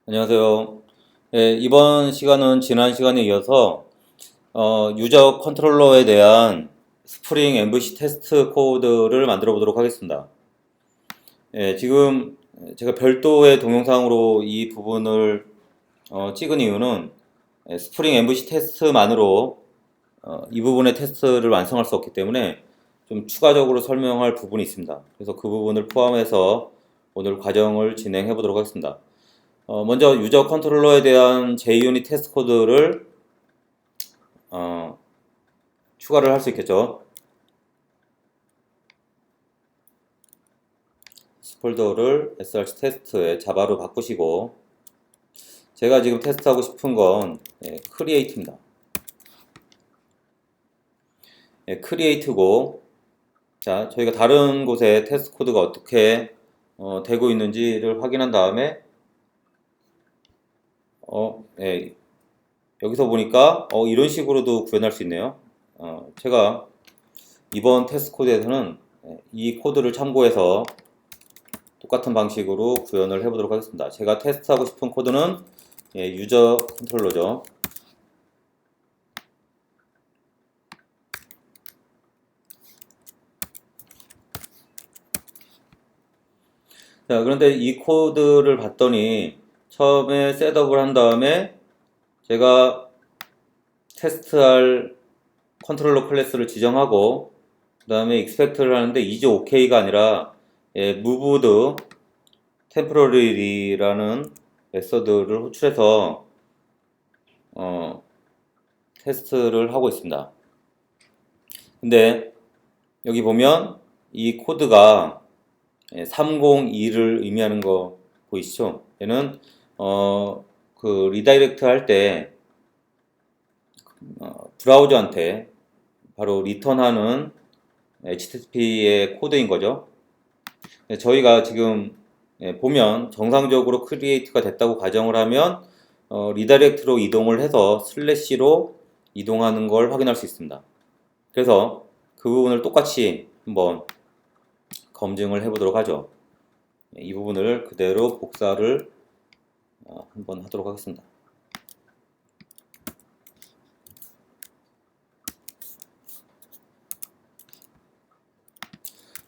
안녕하세요. 이번 시간은 지난 시간에 이어서 유저 컨트롤러에 대한 스프링 MVC 테스트 코드를 만들어 보도록 하겠습니다. 지금 제가 별도의 동영상으로 이 부분을 찍은 이유는 스프링 MVC 테스트만으로 이 부분의 테스트를 완성할 수 없기 때문에 좀 추가적으로 설명할 부분이 있습니다. 그래서 그 부분을 포함해서 오늘 과정을 진행해 보도록 하겠습니다. 먼저 유저 컨트롤러에 대한 JUnit 테스트 코드를 추가를 할 수 있겠죠. 폴더를 src 테스트에 자바로 바꾸시고, 제가 지금 테스트하고 싶은 건 create입니다. create고, 자, 저희가 다른 곳에 테스트 코드가 어떻게 되고 있는지를 확인한 다음에 여기서 보니까 이런 식으로도 구현할 수 있네요. 제가 이번 테스트 코드에서는 이 코드를 참고해서 똑같은 방식으로 구현을 해보도록 하겠습니다. 제가 테스트하고 싶은 코드는 유저 컨트롤러죠. 자, 그런데 이 코드를 봤더니 처음에 셋업을 한 다음에 제가 테스트할 컨트롤러 클래스를 지정하고 그 다음에 expect를 하는데 is ok가 아니라 moved temporary라는 메서드를 호출해서 테스트를 하고 있습니다. 근데 여기 보면 이 코드가 302를 의미하는 거 보이시죠? 얘는 그 리다이렉트 할 때 브라우저한테 바로 리턴하는 HTTP의 코드인 거죠. 저희가 지금 보면 정상적으로 크리에이트가 됐다고 가정을 하면 리다이렉트로 이동을 해서 슬래시로 이동하는 걸 확인할 수 있습니다. 그래서 그 부분을 똑같이 한번 검증을 해보도록 하죠. 이 부분을 그대로 복사를 한번 하도록 하겠습니다.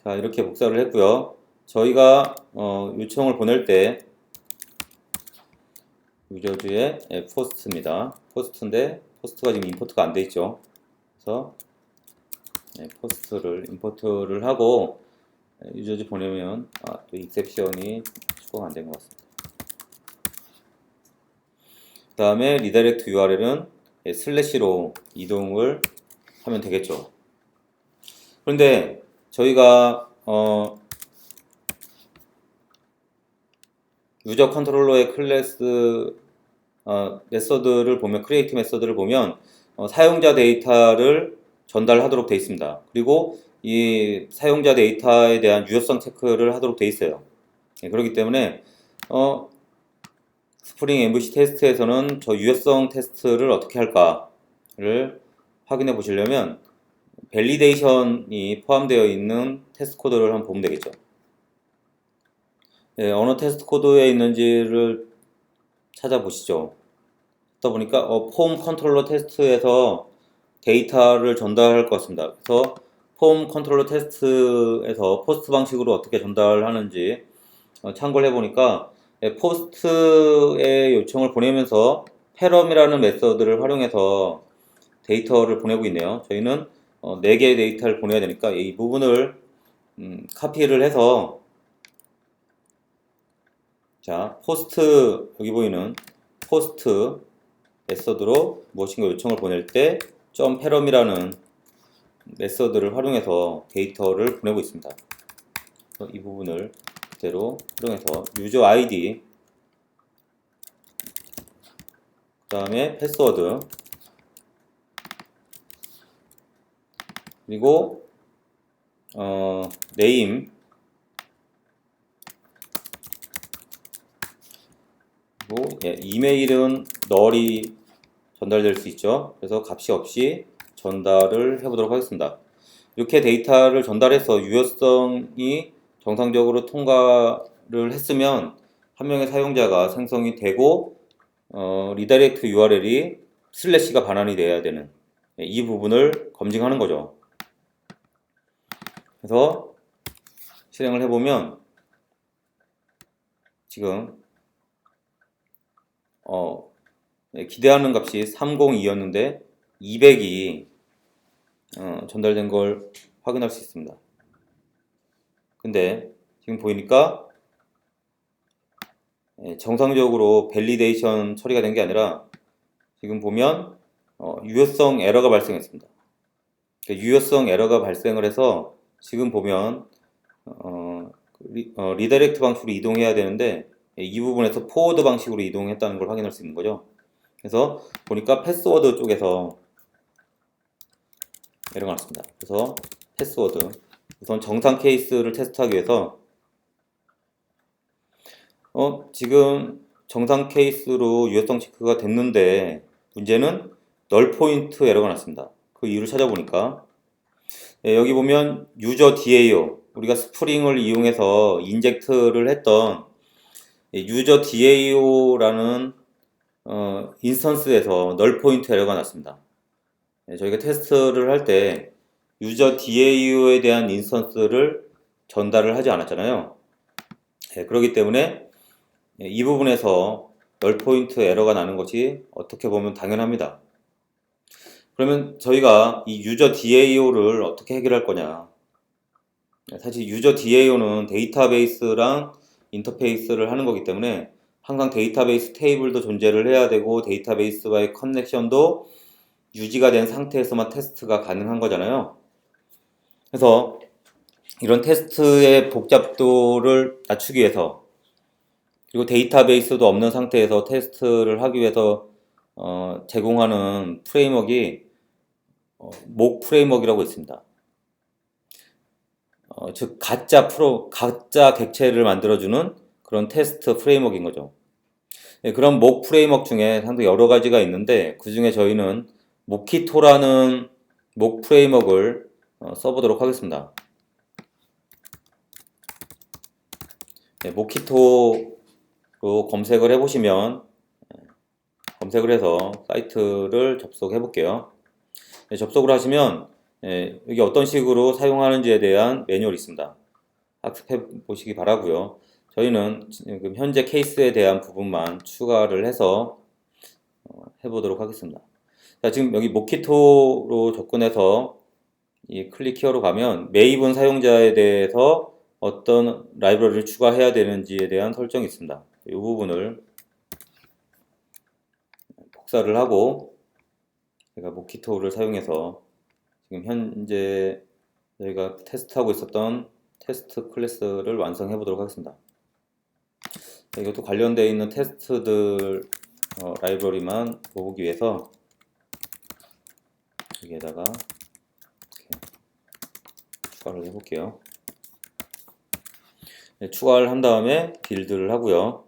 자, 이렇게 복사를 했고요. 저희가 요청을 보낼 때 유저주의 포스트입니다. 포스트인데 포스트가 지금 임포트가 안 돼 있죠. 그래서 포스트를 임포트를 하고 유저주 보내면 또 익셉션이 추가가 안 된 것 같습니다. 그 다음에 리다이렉트 URL은 슬래시로 이동을 하면 되겠죠. 그런데 저희가 유저 컨트롤러의 클래스 메서드를 보면 크리에이트 메서드를 보면 사용자 데이터를 전달하도록 되어 있습니다. 그리고 이 사용자 데이터에 대한 유효성 체크를 하도록 되어 있어요. 그렇기 때문에 스프링 MVC 테스트에서는 저 유효성 테스트를 어떻게 할까를 확인해 보시려면 밸리데이션이 포함되어 있는 테스트 코드를 한번 보면 되겠죠. 어느 테스트 코드에 있는지를 찾아보시죠. 그러다 보니까 폼 컨트롤러 테스트에서 데이터를 전달할 것 같습니다. 그래서 폼 컨트롤러 테스트에서 포스트 방식으로 어떻게 전달하는지 참고를 해보니까 포스트의 요청을 보내면서 패럼이라는 메서드를 활용해서 데이터를 보내고 있네요. 저희는 4개의 데이터를 보내야 되니까 이 부분을 카피를 해서 자, 포스트 여기 보이는 포스트 메서드로 무엇인가 요청을 보낼 때 .param이라는 메서드를 활용해서 데이터를 보내고 있습니다. 이 부분을 그대로 활용해서 유저 아이디 그 다음에 패스워드 그리고 네임 그리고 이메일은 널이 전달될 수 있죠. 그래서 값이 없이 전달을 해보도록 하겠습니다. 이렇게 데이터를 전달해서 유효성이 정상적으로 통과를 했으면 한 명의 사용자가 생성이 되고 리다이렉트 URL이 슬래시가 반환이 돼야 되는 이 부분을 검증하는 거죠. 그래서 실행을 해보면 지금 기대하는 값이 302였는데 200이 전달된 걸 확인할 수 있습니다. 근데 지금 보이니까 정상적으로 밸리데이션 처리가 된 게 아니라 지금 보면 유효성 에러가 발생했습니다. 유효성 에러가 발생을 해서 지금 보면 리다이렉트 방식으로 이동해야 되는데 이 부분에서 포워드 방식으로 이동했다는 걸 확인할 수 있는 거죠. 그래서 보니까 패스워드 쪽에서 에러가 났습니다. 그래서 패스워드 우선 정상 케이스를 테스트하기 위해서 지금 정상 케이스로 유효성 체크가 됐는데 문제는 널 포인트 에러가 났습니다. 그 이유를 찾아보니까 여기 보면 유저 DAO 우리가 스프링을 이용해서 인젝트를 했던 유저 DAO라는 인스턴스에서 널 포인트 에러가 났습니다. 저희가 테스트를 할 때 유저 DAO에 대한 인스턴스를 전달을 하지 않았잖아요. 그렇기 때문에 이 부분에서 널 포인트 에러가 나는 것이 어떻게 보면 당연합니다. 그러면 저희가 이 유저 DAO를 어떻게 해결할 거냐? 사실 유저 DAO는 데이터베이스랑 인터페이스를 하는 거기 때문에 항상 데이터베이스 테이블도 존재를 해야 되고 데이터베이스와의 커넥션도 유지가 된 상태에서만 테스트가 가능한 거잖아요. 그래서 이런 테스트의 복잡도를 낮추기 위해서 그리고 데이터베이스도 없는 상태에서 테스트를 하기 위해서 제공하는 프레임워크가 목 프레임워크라고 있습니다. 즉 가짜 객체를 만들어주는 그런 테스트 프레임워크인 거죠. 그런 목 프레임워크 중에 상당히 여러 가지가 있는데 그 중에 저희는 모키토라는 목 프레임워크를 써보도록 하겠습니다. 모키토로 검색을 해보시면 검색을 해서 사이트를 접속해 볼게요. 접속을 하시면 여기 어떤 식으로 사용하는지에 대한 매뉴얼이 있습니다. 학습해 보시기 바라고요. 저희는 지금 현재 케이스에 대한 부분만 추가를 해서 해보도록 하겠습니다. 자, 지금 여기 모키토로 접근해서 이 클릭 히어로 가면 매입은 사용자에 대해서 어떤 라이브러리를 추가해야 되는지에 대한 설정이 있습니다. 이 부분을 복사를 하고 제가 모키토를 사용해서 지금 현재 저희가 테스트하고 있었던 테스트 클래스를 완성해 보도록 하겠습니다. 이것도 관련되어 있는 테스트들 라이브러리만 모으기 위해서 여기에다가 이렇게 추가를 해 볼게요. 추가를 한 다음에 빌드를 하고요.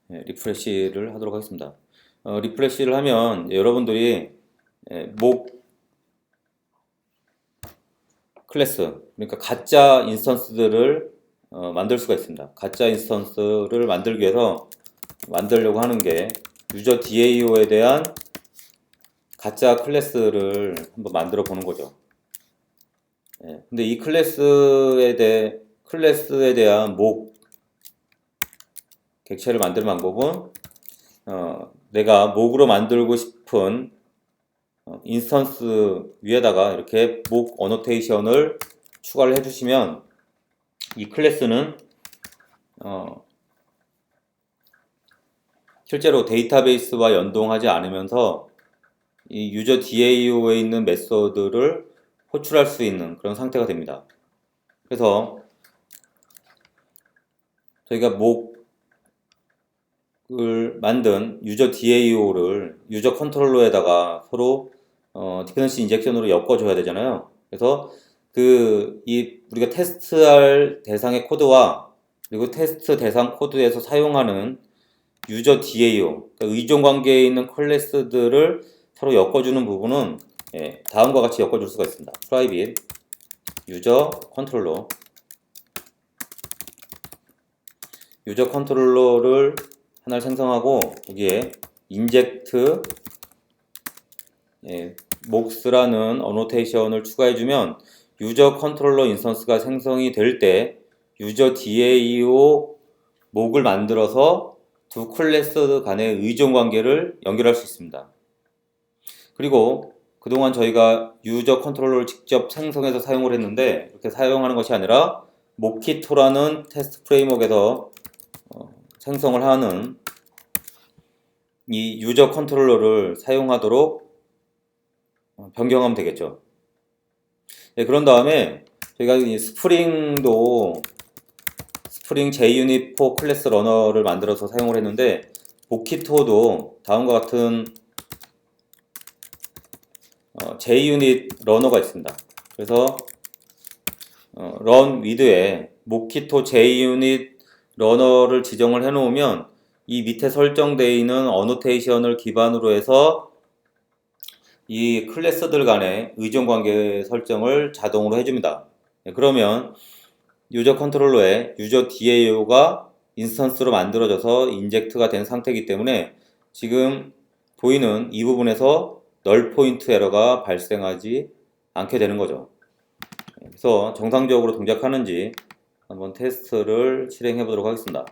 리프레시를 하도록 하겠습니다. 리프레시를 하면 여러분들이 목 클래스, 그러니까 가짜 인스턴스들을 만들 수가 있습니다. 가짜 인스턴스를 만들기 위해서 만들려고 하는 게 유저 DAO에 대한 가짜 클래스를 한번 만들어 보는 거죠. 근데 이 클래스에 대한 목 객체를 만드는 방법은 내가 목으로 만들고 싶은 인스턴스 위에다가 이렇게 목 어노테이션을 추가를 해주시면 이 클래스는 실제로 데이터베이스와 연동하지 않으면서 이 유저 DAO에 있는 메소드를 호출할 수 있는 그런 상태가 됩니다. 그래서 저희가 목을 만든 유저 DAO를 유저 컨트롤러에다가 서로 디펜던시 인젝션으로 엮어줘야 되잖아요. 그래서 우리가 테스트할 대상의 코드와 그리고 테스트 대상 코드에서 사용하는 유저 DAO, 그러니까 의존 관계에 있는 클래스들을 서로 엮어주는 부분은 다음과 같이 엮어줄 수가 있습니다. 프라이빗 유저 컨트롤러 유저 컨트롤러를 하나를 생성하고 여기에 인젝트 목스라는 어노테이션을 추가해주면 유저 컨트롤러 인스턴스가 생성이 될 때 유저 DAO 목을 만들어서 두 클래스 간의 의존 관계를 연결할 수 있습니다. 그리고 그동안 저희가 유저 컨트롤러를 직접 생성해서 사용을 했는데 이렇게 사용하는 것이 아니라 모키토라는 테스트 프레임워크에서 생성을 하는 이 유저 컨트롤러를 사용하도록 변경하면 되겠죠. 네, 그런 다음에 저희가 이 스프링도 스프링 JUnit4 클래스 러너를 만들어서 사용을 했는데 모키토도 다음과 같은 JUnit 러너가 있습니다. 그래서 run with에 모키토 JUnit 러너를 지정을 해 놓으면 이 밑에 설정되어 있는 어노테이션을 기반으로 해서 이 클래스들 간의 의존 관계 설정을 자동으로 해줍니다. 그러면 유저 컨트롤러에 유저 DAO가 인스턴스로 만들어져서 인젝트가 된 상태이기 때문에 지금 보이는 이 부분에서 널 포인트 에러가 발생하지 않게 되는 거죠. 그래서 정상적으로 동작하는지 한번 테스트를 실행해 보도록 하겠습니다.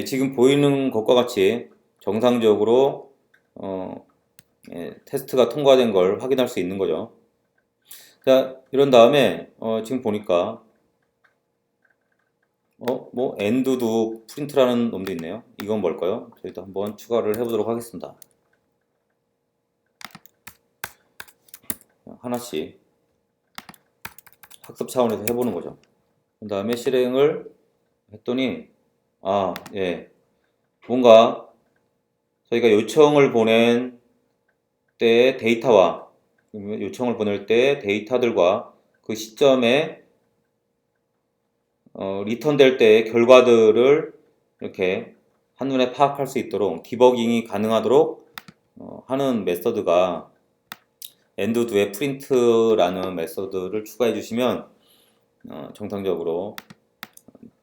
지금 보이는 것과 같이 정상적으로 테스트가 통과된 걸 확인할 수 있는 거죠. 자, 이런 다음에 지금 보니까 뭐 end도 프린트라는 놈도 있네요. 이건 뭘까요? 저희도 한번 추가를 해보도록 하겠습니다. 하나씩 학습 차원에서 해보는 거죠. 그 다음에 실행을 했더니 뭔가 저희가 요청을 보낸 때의 데이터와 요청을 보낼 때 데이터들과 그 시점에 리턴 될 때의 결과들을 이렇게 한눈에 파악할 수 있도록 디버깅이 가능하도록 하는 메서드가 end2에 print라는 메서드를 추가해 주시면 정상적으로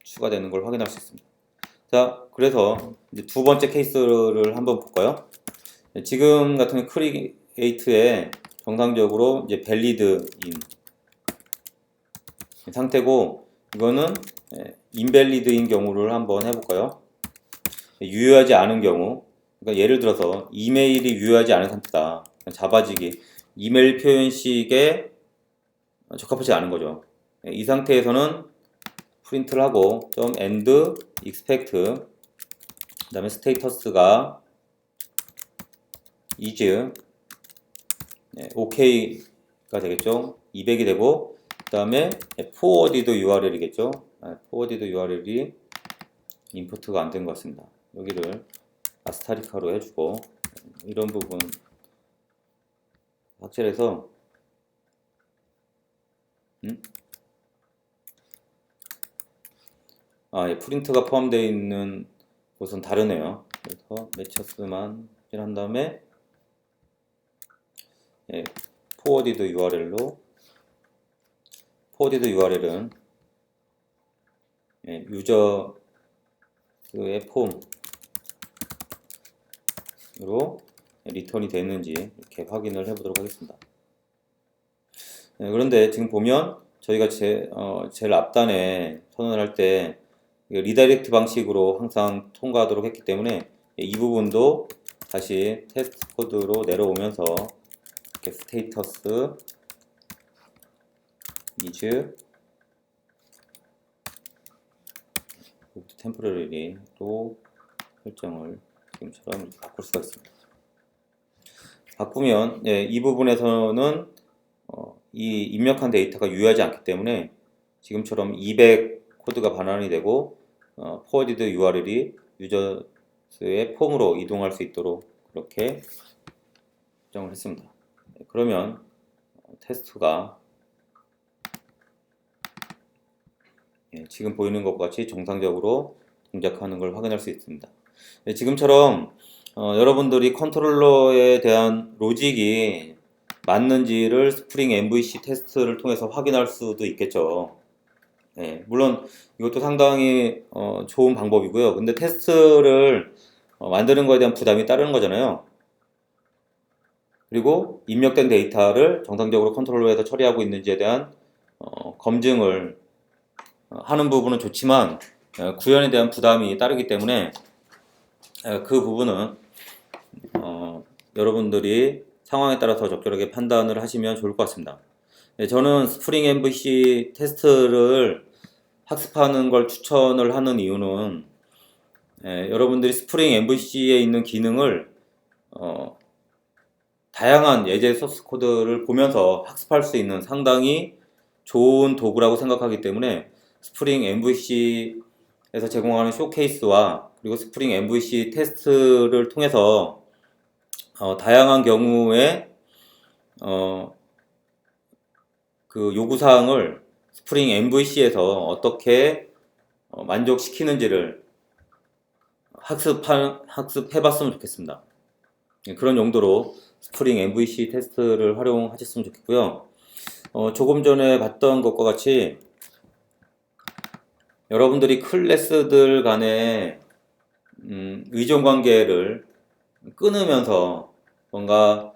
추가되는 걸 확인할 수 있습니다. 자, 그래서 이제 두 번째 케이스를 한번 볼까요? 지금 같은 create에 정상적으로 이제 valid in 상태고 이거는 invalid인 경우를 한번 해볼까요? 유효하지 않은 경우, 그러니까 예를 들어서 이메일이 유효하지 않은 상태다. 잡아지기 이메일 표현식에 적합하지 않은 거죠. 이 상태에서는 프린트를 하고 .end expect 그 다음에 스테이터스가 is OK가 되겠죠. 200이 되고 그 다음에 forwarded URL이겠죠. forwarded URL이 임포트가 안 된 것 같습니다. 여기를 아스타리카로 해주고 이런 부분 확실해서 프린트가 포함되어 있는 곳은 다르네요. 그래서 매처스만 한 다음에 forwarded URL로 forwarded URL은 유저의 폼으로 리턴이 됐는지 이렇게 확인을 해보도록 하겠습니다. 그런데 지금 보면 저희가 제일 앞단에 선언을 할 때 리다이렉트 방식으로 항상 통과하도록 했기 때문에 이 부분도 다시 테스트 코드로 내려오면서 이렇게 스테이터스 is 템포러리로 설정을 지금처럼 이렇게 바꿀 수가 있습니다. 바꾸면 이 부분에서는 이 입력한 데이터가 유효하지 않기 때문에 지금처럼 200 코드가 반환이 되고 forwarded URL이 유저의 폼으로 이동할 수 있도록 그렇게 설정을 했습니다. 그러면 테스트가 지금 보이는 것과 같이 정상적으로 동작하는 걸 확인할 수 있습니다. 지금처럼 여러분들이 컨트롤러에 대한 로직이 맞는지를 스프링 MVC 테스트를 통해서 확인할 수도 있겠죠. 물론 이것도 상당히 좋은 방법이고요. 근데 테스트를 만드는 거에 대한 부담이 따르는 거잖아요. 그리고 입력된 데이터를 정상적으로 컨트롤러에서 처리하고 있는지에 대한 검증을 하는 부분은 좋지만 구현에 대한 부담이 따르기 때문에 그 부분은 여러분들이 상황에 따라서 적절하게 판단을 하시면 좋을 것 같습니다. 저는 스프링 MVC 테스트를 학습하는 걸 추천을 하는 이유는 여러분들이 스프링 MVC에 있는 기능을 다양한 예제 소스 코드를 보면서 학습할 수 있는 상당히 좋은 도구라고 생각하기 때문에 스프링 MVC에서 제공하는 쇼케이스와 그리고 스프링 MVC 테스트를 통해서 다양한 경우에 그 요구사항을 스프링 MVC에서 어떻게 만족시키는지를 학습해봤으면 좋겠습니다. 그런 용도로 스프링 MVC 테스트를 활용하셨으면 좋겠고요. 조금 전에 봤던 것과 같이 여러분들이 클래스들 간의 의존 관계를 끊으면서 뭔가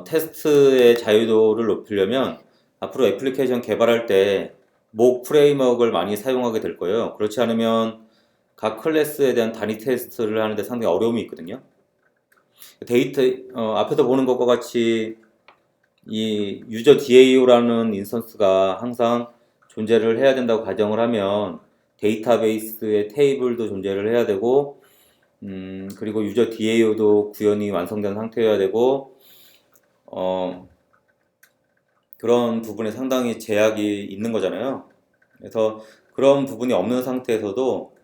테스트의 자유도를 높이려면 앞으로 애플리케이션 개발할 때 목 프레임워크를 많이 사용하게 될 거예요. 그렇지 않으면 각 클래스에 대한 단위 테스트를 하는데 상당히 어려움이 있거든요. 데이터 앞에서 보는 것과 같이 이 유저 DAO라는 인스턴스가 항상 존재를 해야 된다고 가정을 하면 데이터베이스의 테이블도 존재를 해야 되고 그리고 유저 DAO도 구현이 완성된 상태여야 되고 그런 부분에 상당히 제약이 있는 거잖아요. 그래서 그런 부분이 없는 상태에서도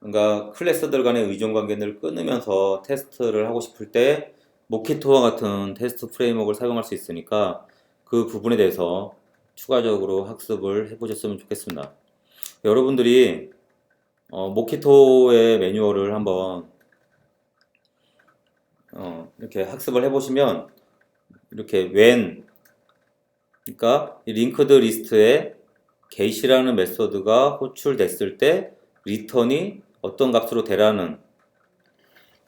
뭔가 클래스들 간의 의존 관계를 끊으면서 테스트를 하고 싶을 때 모키토와 같은 테스트 프레임워크를 사용할 수 있으니까 그 부분에 대해서 추가적으로 학습을 해보셨으면 좋겠습니다. 여러분들이 모키토의 매뉴얼을 한번 이렇게 학습을 해보시면 이렇게 그러니까 이 링크드 리스트에 get이라는 메소드가 호출됐을 때 리턴이 어떤 값으로 되라는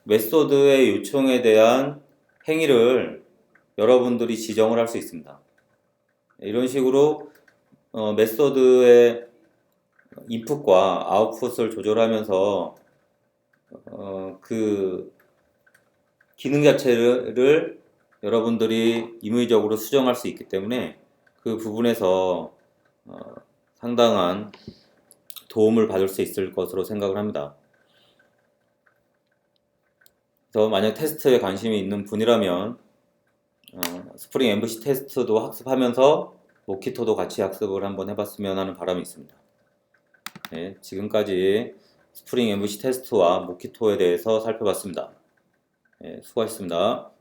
메소드의 요청에 대한 행위를 여러분들이 지정을 할 수 있습니다. 이런 식으로 메소드의 인풋과 아웃풋을 조절하면서 그 기능 자체를 여러분들이 임의적으로 수정할 수 있기 때문에 그 부분에서 상당한 도움을 받을 수 있을 것으로 생각을 합니다. 그래서 만약 테스트에 관심이 있는 분이라면 스프링 MVC 테스트도 학습하면서 모키토도 같이 학습을 한번 해봤으면 하는 바람이 있습니다. 네, 지금까지 스프링 MVC 테스트와 모키토에 대해서 살펴봤습니다. 네, 수고하셨습니다.